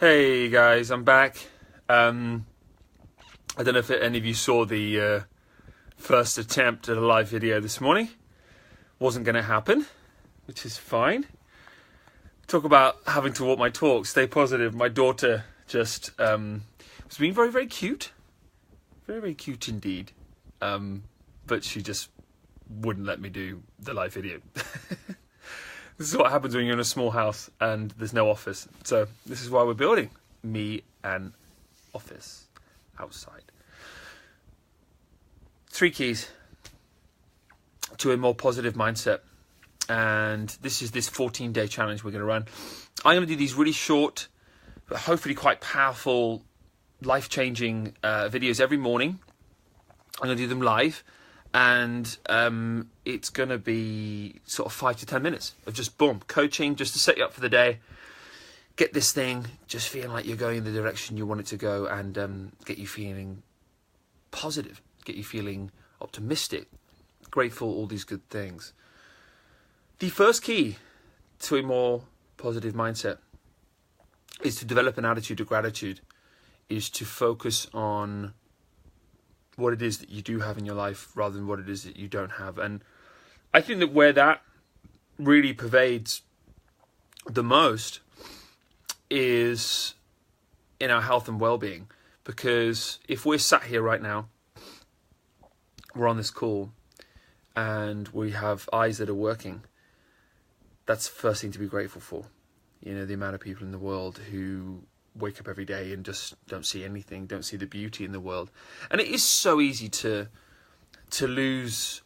Hey guys, I'm back. I don't know if any of you saw the first attempt at a live video this morning. Wasn't going to happen, which is fine. Talk about having to walk my talk, stay positive. My daughter just was being very, very cute. Very, very cute indeed. But she just wouldn't let me do the live video. This is what happens when you're in a small house and there's no office. So this is why we're building me an office outside. 3 keys to a more positive mindset. And this is this 14-day challenge we're going to run. I'm going to do these really short, but hopefully quite powerful, life-changing videos every morning. I'm going to do them live. And it's going to be sort of 5 to 10 minutes of just boom, coaching, just to set you up for the day. Get this thing just feeling like you're going in the direction you want it to go, and get you feeling positive, get you feeling optimistic, grateful, all these good things. The first key to a more positive mindset is to develop an attitude of gratitude, is to focus on what it is that you do have in your life rather than what it is that you don't have. And I think that where that really pervades the most is in our health and well-being. Because if we're sat here right now, we're on this call, and we have eyes that are working, that's the first thing to be grateful for. You know, the amount of people in the world who wake up every day and just don't see anything, don't see the beauty in the world. And it is so easy to lose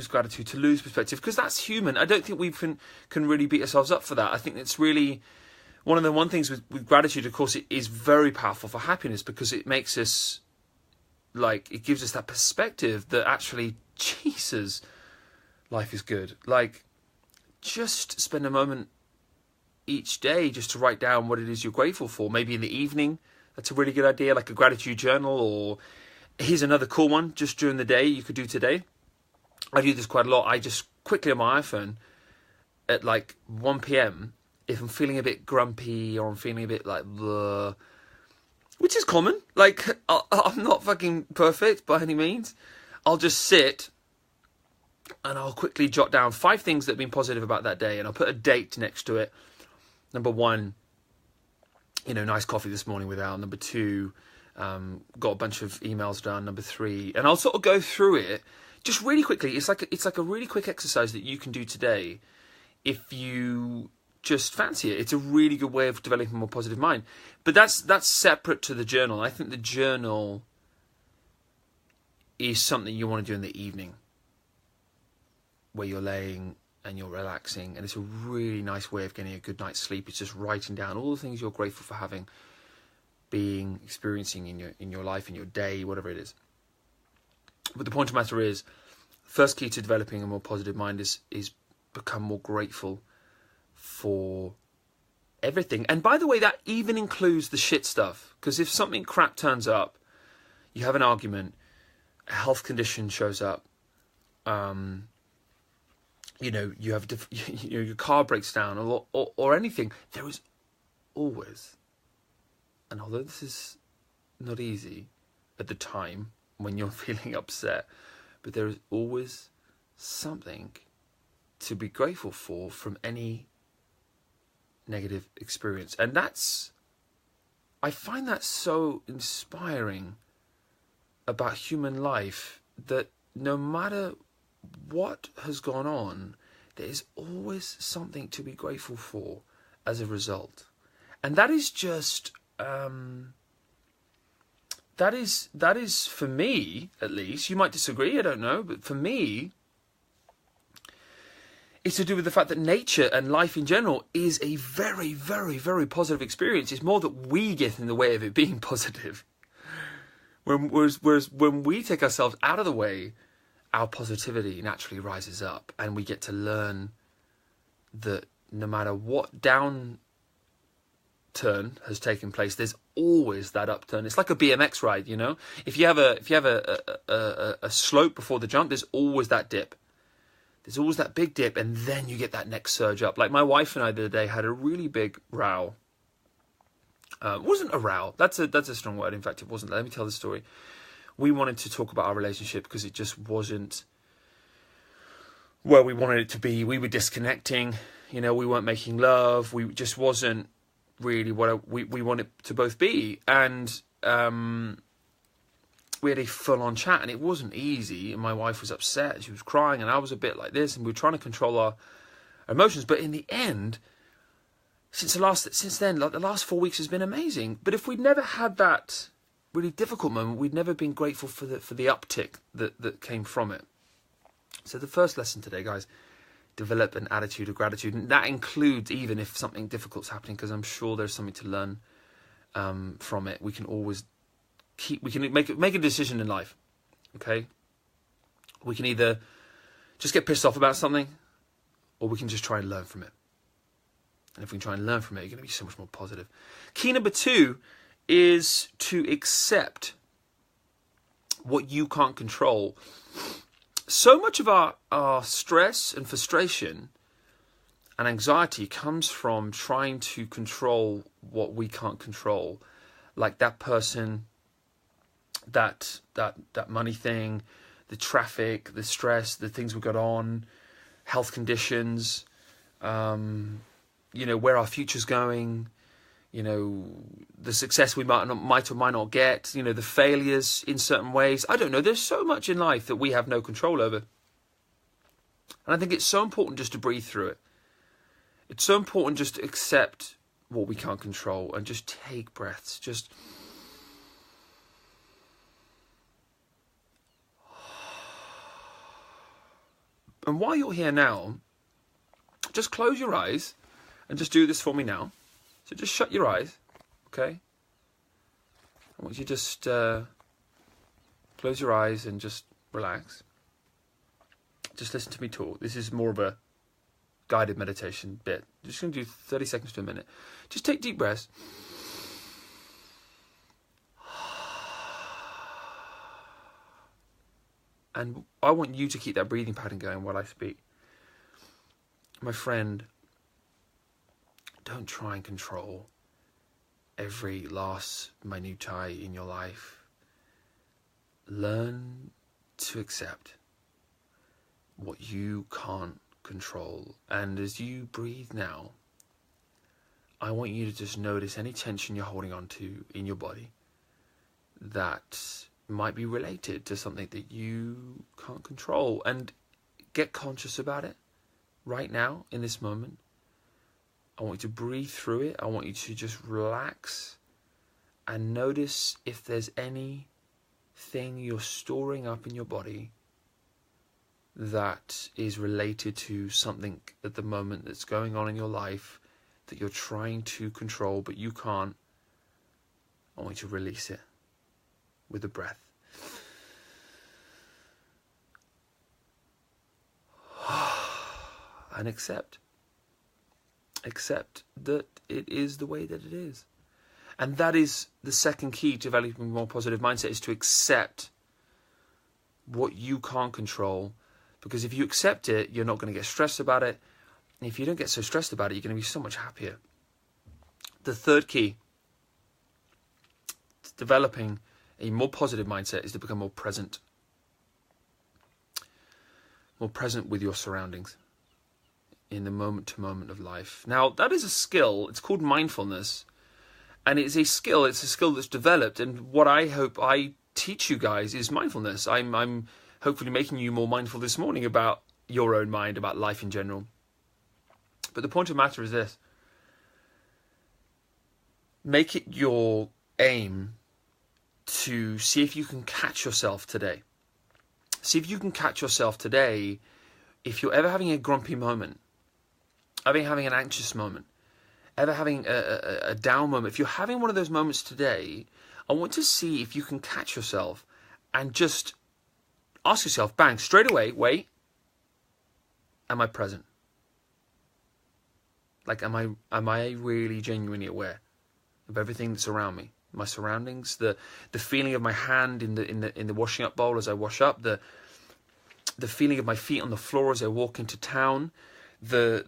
gratitude, to lose perspective, because that's human. I don't think we can really beat ourselves up for that. I think it's really one of the things with gratitude. Of course, it is very powerful for happiness, because it makes us, like, it gives us that perspective that actually, Jesus, life is good. Like, just spend a moment each day just to write down what it is you're grateful for. Maybe in the evening, that's a really good idea, like a gratitude journal. Or here's another cool one, just during the day you could do today. I do this quite a lot. I just quickly on my iPhone at like 1 p.m, if I'm feeling a bit grumpy or I'm feeling a bit like bleh, which is common, like I'm not fucking perfect by any means, I'll just sit and I'll quickly jot down 5 things that have been positive about that day, and I'll put a date next to it. Number 1, nice coffee this morning with Al. Number 2, got a bunch of emails done. Number 3, and I'll sort of go through it just really quickly. It's like a really quick exercise that you can do today if you just fancy it. It's a really good way of developing a more positive mind. But that's separate to the journal. I think the journal is something you want to do in the evening, where you're laying and you're relaxing, and it's a really nice way of getting a good night's sleep. It's just writing down all the things you're grateful for having, experiencing in your life, in your day, whatever it is. But the point of the matter is, first key to developing a more positive mind is become more grateful for everything. And by the way, that even includes the shit stuff. Because if something crap turns up, you have an argument, a health condition shows up, you have your car breaks down or anything, there is always, and although this is not easy at the time when you're feeling upset, but there is always something to be grateful for from any negative experience. And I find that so inspiring about human life, that no matter what has gone on, there is always something to be grateful for as a result. And that is just that is for me, at least. You might disagree, I don't know, but for me, it's to do with the fact that nature and life in general is a very, very, very positive experience. It's more that we get in the way of it being positive. Whereas when we take ourselves out of the way, our positivity naturally rises up, and we get to learn that no matter what downturn has taken place, there's always that upturn. It's like a BMX ride, If you have a slope before the jump, there's always that dip. There's always that big dip, and then you get that next surge up. Like my wife and I the other day had a really big row. It wasn't a row. That's a strong word. In fact, it wasn't. Let me tell the story. We wanted to talk about our relationship because it just wasn't where we wanted it to be. We were disconnecting. You know, we weren't making love. We just wasn't really what we wanted to both be. And we had a full-on chat, and it wasn't easy. And my wife was upset. She was crying, and I was a bit like this. And we were trying to control our emotions. But in the end, since then, like the last 4 weeks has been amazing. But if we'd never had that really difficult moment, we'd never been grateful for the uptick that came from it. So the first lesson today, guys, develop an attitude of gratitude, and that includes even if something difficult's happening, because I'm sure there's something to learn from it. We can always make a decision in life. Okay, we can either just get pissed off about something, or we can just try and learn from it. And if we can try and learn from it, you're going to be so much more positive. Key number 2 is to accept what you can't control. So much of our stress and frustration and anxiety comes from trying to control what we can't control. Like that person, that money thing, the traffic, the stress, the things we got on, health conditions, where our future's going, the success we might or might not get, the failures in certain ways. I don't know. There's so much in life that we have no control over. And I think it's so important just to breathe through it. It's so important just to accept what we can't control and just take breaths. And while you're here now, just close your eyes and just do this for me now. So just shut your eyes, okay? I want you to just close your eyes and just relax. Just listen to me talk. This is more of a guided meditation bit. Just going to do 30 seconds to a minute. Just take deep breaths. And I want you to keep that breathing pattern going while I speak. My friend, don't try and control every last minutiae in your life. Learn to accept what you can't control. And as you breathe now, I want you to just notice any tension you're holding on to in your body that might be related to something that you can't control, and get conscious about it right now in this moment. I want you to breathe through it. I want you to just relax and notice if there's anything you're storing up in your body that is related to something at the moment that's going on in your life that you're trying to control but you can't. I want you to release it with a breath. And accept that it is the way that it is. And that is the second key to developing a more positive mindset, is to accept what you can't control. Because if you accept it, you're not going to get stressed about it. And if you don't get so stressed about it, you're going to be so much happier. The third key to developing a more positive mindset is to become more present. More present with your surroundings in the moment-to-moment of life. Now, that is a skill. It's called mindfulness. And it's a skill that's developed. And what I hope I teach you guys is mindfulness. I'm hopefully making you more mindful this morning about your own mind, about life in general. But the point of the matter is this. Make it your aim to see if you can catch yourself today. See if you can catch yourself today if you're ever having a grumpy moment, having an anxious moment, ever having a down moment. If you're having one of those moments today, I want to see if you can catch yourself and just ask yourself, bang, straight away, wait, am I present? Like, am I really genuinely aware of everything that's around me? My surroundings, the feeling of my hand in the washing up bowl as I wash up, the the feeling of my feet on the floor as I walk into town, the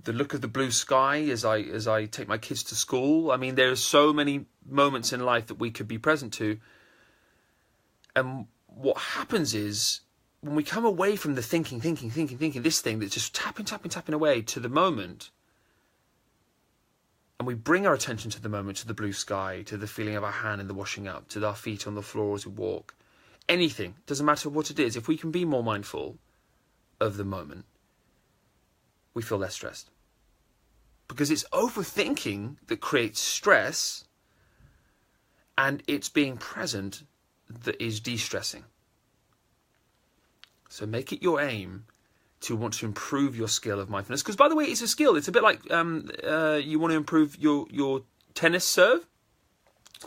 look of the blue sky as I take my kids to school. I mean, there are so many moments in life that we could be present to. And what happens is, when we come away from the thinking, this thing that's just tapping away to the moment, and we bring our attention to the moment, to the blue sky, to the feeling of our hand in the washing up, to our feet on the floor as we walk, anything, doesn't matter what it is, if we can be more mindful of the moment, we feel less stressed. Because it's overthinking that creates stress, and it's being present that is de-stressing. So make it your aim to want to improve your skill of mindfulness. Because, by the way, it's a skill. It's a bit like you want to improve your tennis serve.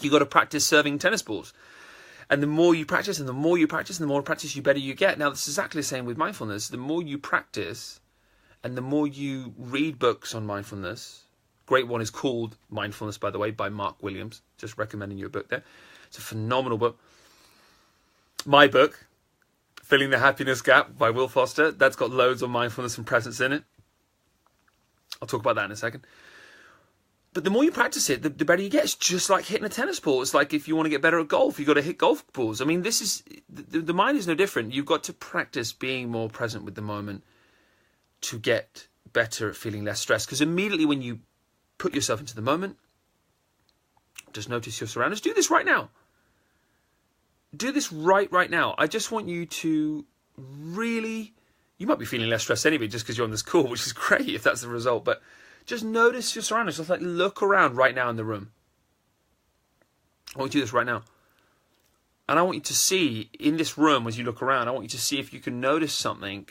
You got to practice serving tennis balls. And the more you practice, and the more you practice, and the more practice, you better you get. Now, this is exactly the same with mindfulness. The more you practice, and the more you read books on mindfulness. Great one is called Mindfulness, by the way, by Mark Williams. Just recommending you a book there. It's a phenomenal book. My book, Filling the Happiness Gap by Will Foster. That's got loads of mindfulness and presence in it. I'll talk about that in a second. But the more you practice it, the better you get. It's just like hitting a tennis ball. It's like if you want to get better at golf, you've got to hit golf balls. I mean, this is the mind is no different. You've got to practice being more present with the moment to get better at feeling less stressed. Because immediately when you put yourself into the moment, just notice your surroundings. Do this right now. Do this right now. I just want you to really... You might be feeling less stressed anyway just because you're on this call, which is great if that's the result. But just notice your surroundings. Just like look around right now in the room. I want you to do this right now. And I want you to see in this room as you look around, I want you to see if you can notice something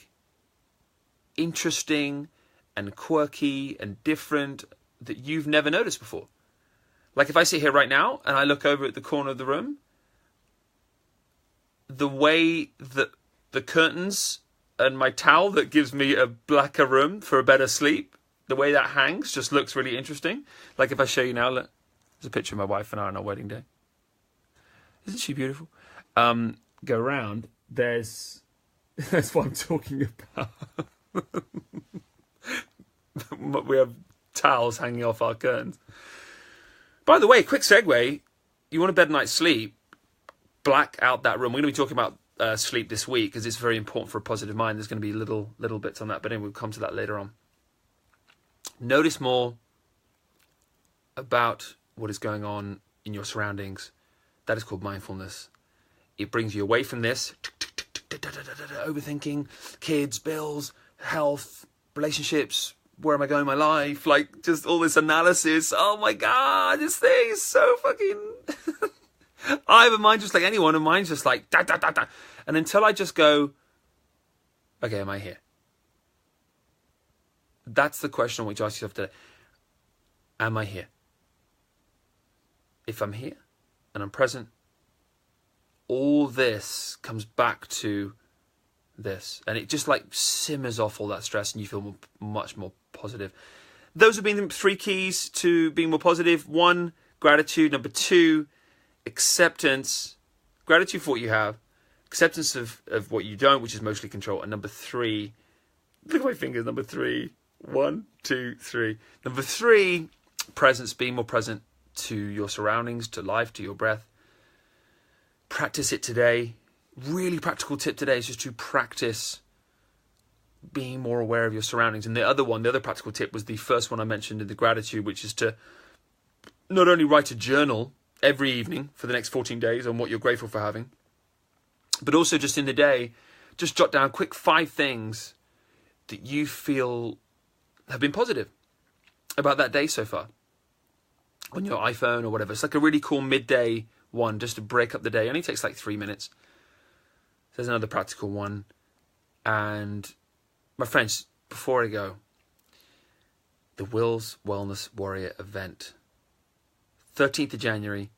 interesting and quirky and different that you've never noticed before. Like if I sit here right now and I look over at the corner of the room, the way that the curtains and my towel that gives me a blacker room for a better sleep, the way that hangs just looks really interesting. Like if I show you now, look, there's a picture of my wife and I on our wedding day. Isn't she beautiful? Go around. That's what I'm talking about. We have towels hanging off our curtains. By the way, quick segue. You want a better night's sleep? Black out that room. We're going to be talking about sleep this week because it's very important for a positive mind. There's going to be little bits on that, but anyway, we'll come to that later on. Notice more about what is going on in your surroundings. That is called mindfulness. It brings you away from this overthinking, kids, bills, health, relationships, where am I going in my life? Like just all this analysis. Oh my God, this thing is so fucking... I have a mind just like anyone, and mine's just like da. And until I just go, okay, am I here? That's the question I want you to ask yourself today. Am I here? If I'm here and I'm present, all this comes back to this, and it just like simmers off all that stress, and you feel much more positive. Those have been the 3 keys to being more positive. 1, gratitude. Number 2, acceptance. Gratitude for what you have. Acceptance of what you don't, which is mostly control. And number 3, look at my fingers. Number 3. 1, 2, 3. Number 3, presence. Being more present to your surroundings, to life, to your breath. Practice it today. Really practical tip today is just to practice being more aware of your surroundings. And the other practical tip was the first one I mentioned in the gratitude, which is to not only write a journal every evening for the next 14 days on what you're grateful for having, but also just in the day, just jot down quick 5 things that you feel have been positive about that day so far on your iPhone or whatever. It's like a really cool midday one just to break up the day. It only takes like 3 minutes. There's another practical one. And my friends, before I go, the Will's Wellness Warrior event, 13th of January,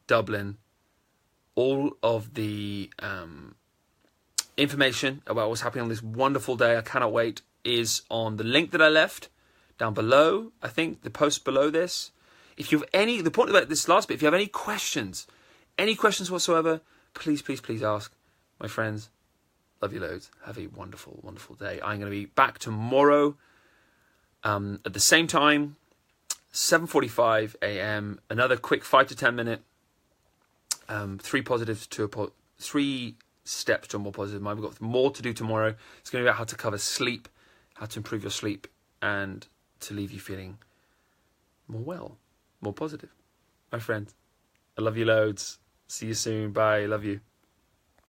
Dublin. All of the information about what's happening on this wonderful day, I cannot wait, is on the link that I left down below. I think the post below this. If you have any, the point about this last bit, if you have any questions whatsoever, please ask. My friends, Love you loads. Have a wonderful, wonderful day. I'm going to be back tomorrow at the same time, 7:45 a.m. Another quick 5 to 10 minute, 3 steps to a more positive mind. We've got more to do tomorrow. It's going to be about how to cover sleep, how to improve your sleep, and to leave you feeling more well, more positive. My friend, I love you loads. See you soon. Bye. Love you.